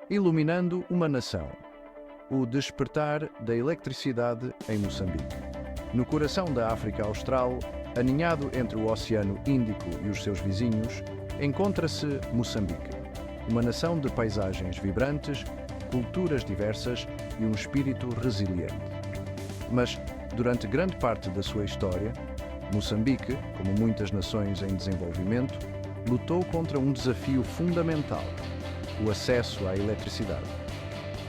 Iluminando uma nação. O despertar da eletricidade em Moçambique. No coração da África Austral, aninhado entre o Oceano Índico e os seus vizinhos, encontra-se Moçambique, uma nação de paisagens vibrantes, culturas diversas e um espírito resiliente. Mas, durante grande parte da sua história, Moçambique, como muitas nações em desenvolvimento, lutou contra um desafio fundamental: o acesso à eletricidade.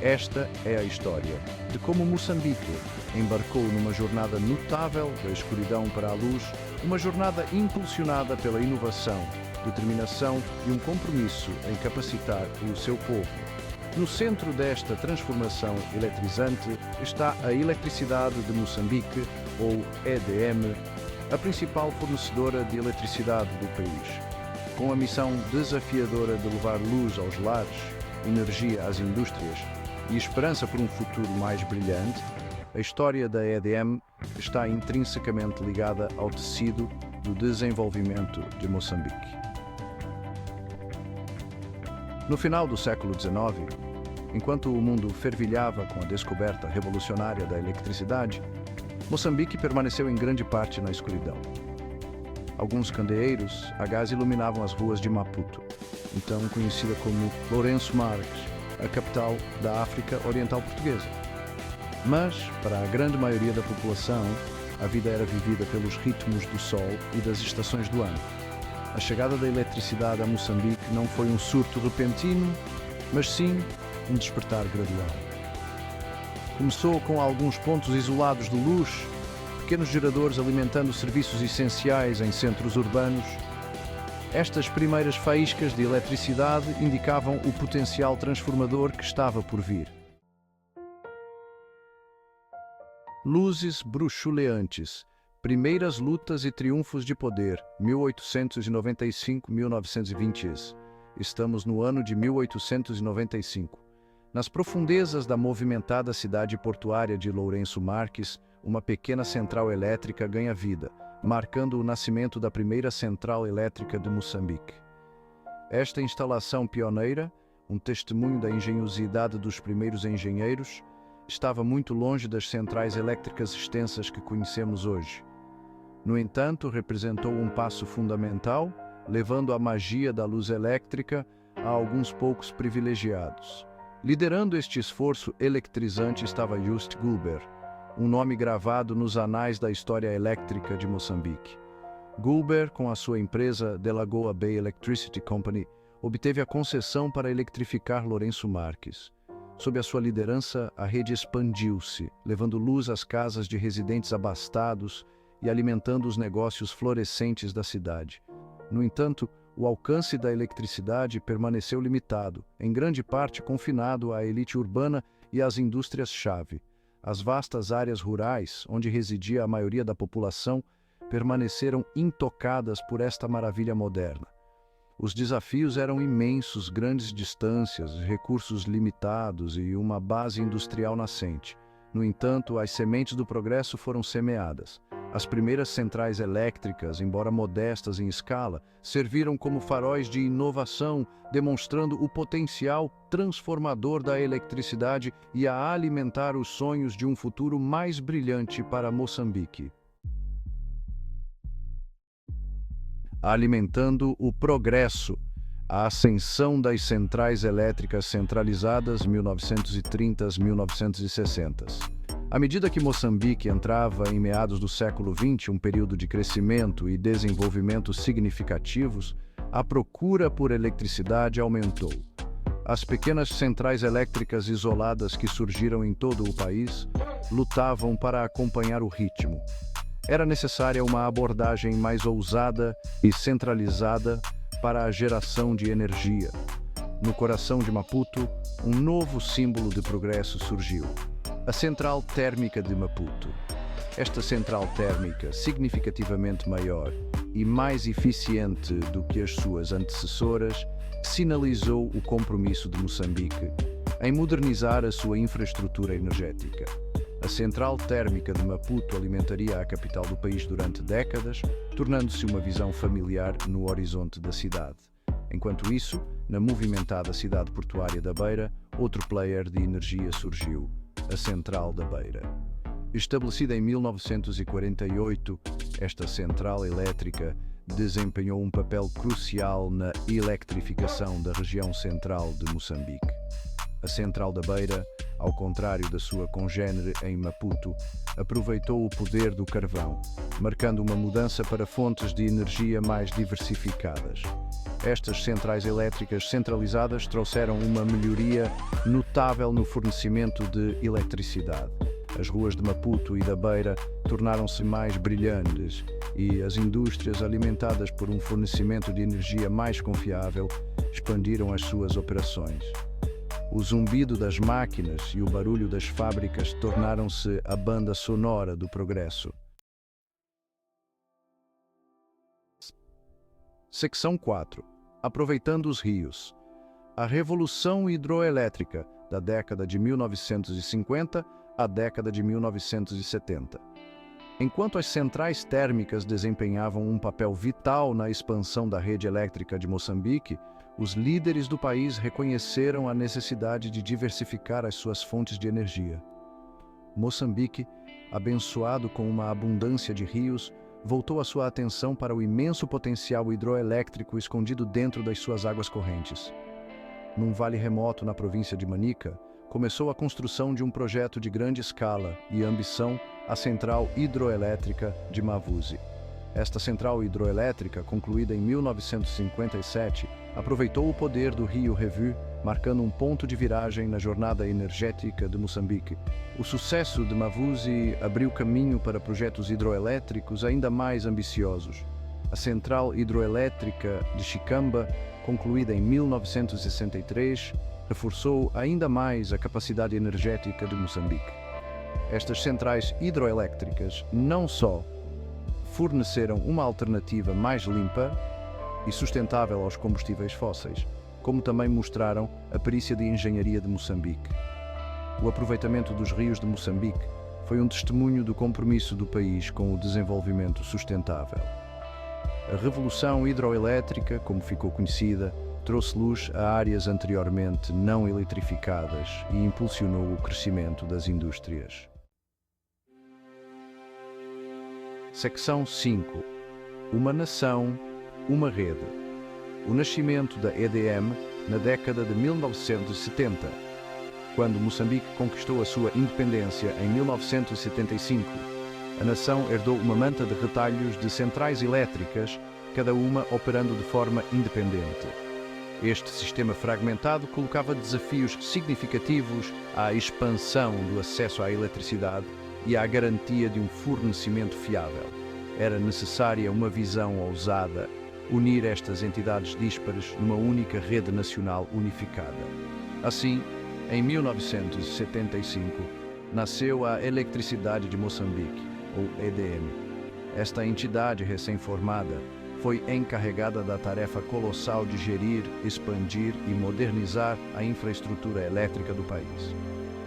Esta é a história de como Moçambique embarcou numa jornada notável da escuridão para a luz, uma jornada impulsionada pela inovação, determinação e um compromisso em capacitar o seu povo. No centro desta transformação eletrizante está a Eletricidade de Moçambique, ou EDM, a principal fornecedora de eletricidade do país. Com a missão desafiadora de levar luz aos lares, energia às indústrias e esperança por um futuro mais brilhante, a história da EDM está intrinsecamente ligada ao tecido do desenvolvimento de Moçambique. No final do século XIX, enquanto o mundo fervilhava com a descoberta revolucionária da eletricidade, Moçambique permaneceu em grande parte na escuridão. Alguns candeeiros a gás iluminavam as ruas de Maputo, então conhecida como Lourenço Marques, a capital da África Oriental Portuguesa. Mas, para a grande maioria da população, a vida era vivida pelos ritmos do sol e das estações do ano. A chegada da eletricidade a Moçambique não foi um surto repentino, mas sim um despertar gradual. Começou com alguns pontos isolados de luz, pequenos geradores alimentando serviços essenciais em centros urbanos. Estas primeiras faíscas de eletricidade indicavam o potencial transformador que estava por vir. Luzes bruxuleantes. Primeiras lutas e triunfos de poder, 1895-1920. Estamos no ano de 1895. Nas profundezas da movimentada cidade portuária de Lourenço Marques, uma pequena central elétrica ganha vida, marcando o nascimento da primeira central elétrica de Moçambique. Esta instalação pioneira, um testemunho da engenhosidade dos primeiros engenheiros, estava muito longe das centrais elétricas extensas que conhecemos hoje. No entanto, representou um passo fundamental, levando a magia da luz elétrica a alguns poucos privilegiados. Liderando este esforço eletrizante estava Just Gulber, um nome gravado nos anais da história elétrica de Moçambique. Gulber, com a sua empresa Delagoa Bay Electricity Company, obteve a concessão para eletrificar Lourenço Marques. Sob a sua liderança, a rede expandiu-se, levando luz às casas de residentes abastados e alimentando os negócios florescentes da cidade. No entanto, o alcance da eletricidade permaneceu limitado, em grande parte confinado à elite urbana e às indústrias-chave. As vastas áreas rurais, onde residia a maioria da população, permaneceram intocadas por esta maravilha moderna. Os desafios eram imensos, grandes distâncias, recursos limitados e uma base industrial nascente. No entanto, as sementes do progresso foram semeadas. As primeiras centrais elétricas, embora modestas em escala, serviram como faróis de inovação, demonstrando o potencial transformador da eletricidade e a alimentar os sonhos de um futuro mais brilhante para Moçambique. Alimentando o progresso. A ascensão das centrais elétricas centralizadas 1930-1960. À medida que Moçambique entrava em meados do século XX, um período de crescimento e desenvolvimento significativos, a procura por eletricidade aumentou. As pequenas centrais elétricas isoladas que surgiram em todo o país lutavam para acompanhar o ritmo. Era necessária uma abordagem mais ousada e centralizada para a geração de energia. No coração de Maputo, um novo símbolo de progresso surgiu: a Central Térmica de Maputo. Esta central térmica, significativamente maior e mais eficiente do que as suas antecessoras, sinalizou o compromisso de Moçambique em modernizar a sua infraestrutura energética. A Central Térmica de Maputo alimentaria a capital do país durante décadas, tornando-se uma visão familiar no horizonte da cidade. Enquanto isso, na movimentada cidade portuária da Beira, outro player de energia surgiu, a Central da Beira. Estabelecida em 1948, esta central elétrica desempenhou um papel crucial na eletrificação da região central de Moçambique. A Central da Beira, ao contrário da sua congênere em Maputo, aproveitou o poder do carvão, marcando uma mudança para fontes de energia mais diversificadas. Estas centrais elétricas centralizadas trouxeram uma melhoria notável no fornecimento de eletricidade. As ruas de Maputo e da Beira tornaram-se mais brilhantes e as indústrias, alimentadas por um fornecimento de energia mais confiável, expandiram as suas operações. O zumbido das máquinas e o barulho das fábricas tornaram-se a banda sonora do progresso. Secção 4. Aproveitando os rios. A Revolução Hidroelétrica, da década de 1950 à década de 1970. Enquanto as centrais térmicas desempenhavam um papel vital na expansão da rede elétrica de Moçambique, os líderes do país reconheceram a necessidade de diversificar as suas fontes de energia. Moçambique, abençoado com uma abundância de rios, voltou a sua atenção para o imenso potencial hidroelétrico escondido dentro das suas águas correntes. Num vale remoto na província de Manica, começou a construção de um projeto de grande escala e ambição, a Central Hidroelétrica de Mavuzi. Esta central hidroelétrica, concluída em 1957, aproveitou o poder do rio Revu, marcando um ponto de viragem na jornada energética de Moçambique. O sucesso de Mavuzi abriu caminho para projetos hidroelétricos ainda mais ambiciosos. A Central Hidroelétrica de Chicamba, concluída em 1963, reforçou ainda mais a capacidade energética de Moçambique. Estas centrais hidroelétricas não só forneceram uma alternativa mais limpa e sustentável aos combustíveis fósseis, como também mostraram a perícia de engenharia de Moçambique. O aproveitamento dos rios de Moçambique foi um testemunho do compromisso do país com o desenvolvimento sustentável. A Revolução Hidroelétrica, como ficou conhecida, trouxe luz a áreas anteriormente não eletrificadas e impulsionou o crescimento das indústrias. Secção 5. Uma nação, uma rede. O nascimento da EDM na década de 1970. Quando Moçambique conquistou a sua independência em 1975, a nação herdou uma manta de retalhos de centrais elétricas, cada uma operando de forma independente. Este sistema fragmentado colocava desafios significativos à expansão do acesso à eletricidade e à garantia de um fornecimento fiável. Era necessária uma visão ousada, unir estas entidades díspares numa única rede nacional unificada. Assim, em 1975, nasceu a Eletricidade de Moçambique, ou EDM. Esta entidade recém-formada foi encarregada da tarefa colossal de gerir, expandir e modernizar a infraestrutura elétrica do país.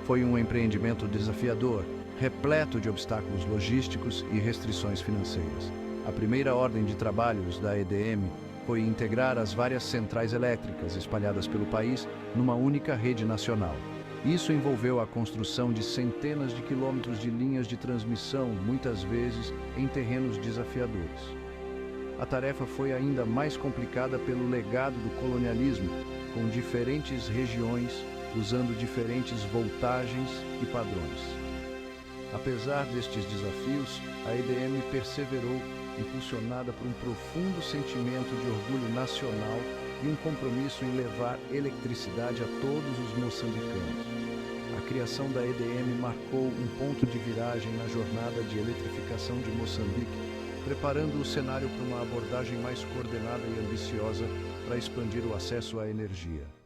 Foi um empreendimento desafiador, repleto de obstáculos logísticos e restrições financeiras. A primeira ordem de trabalhos da EDM foi integrar as várias centrais elétricas espalhadas pelo país numa única rede nacional. Isso envolveu a construção de centenas de quilômetros de linhas de transmissão, muitas vezes em terrenos desafiadores. A tarefa foi ainda mais complicada pelo legado do colonialismo, com diferentes regiões usando diferentes voltagens e padrões. Apesar destes desafios, a EDM perseverou, impulsionada por um profundo sentimento de orgulho nacional e um compromisso em levar eletricidade a todos os moçambicanos. A criação da EDM marcou um ponto de viragem na jornada de eletrificação de Moçambique, preparando o cenário para uma abordagem mais coordenada e ambiciosa para expandir o acesso à energia.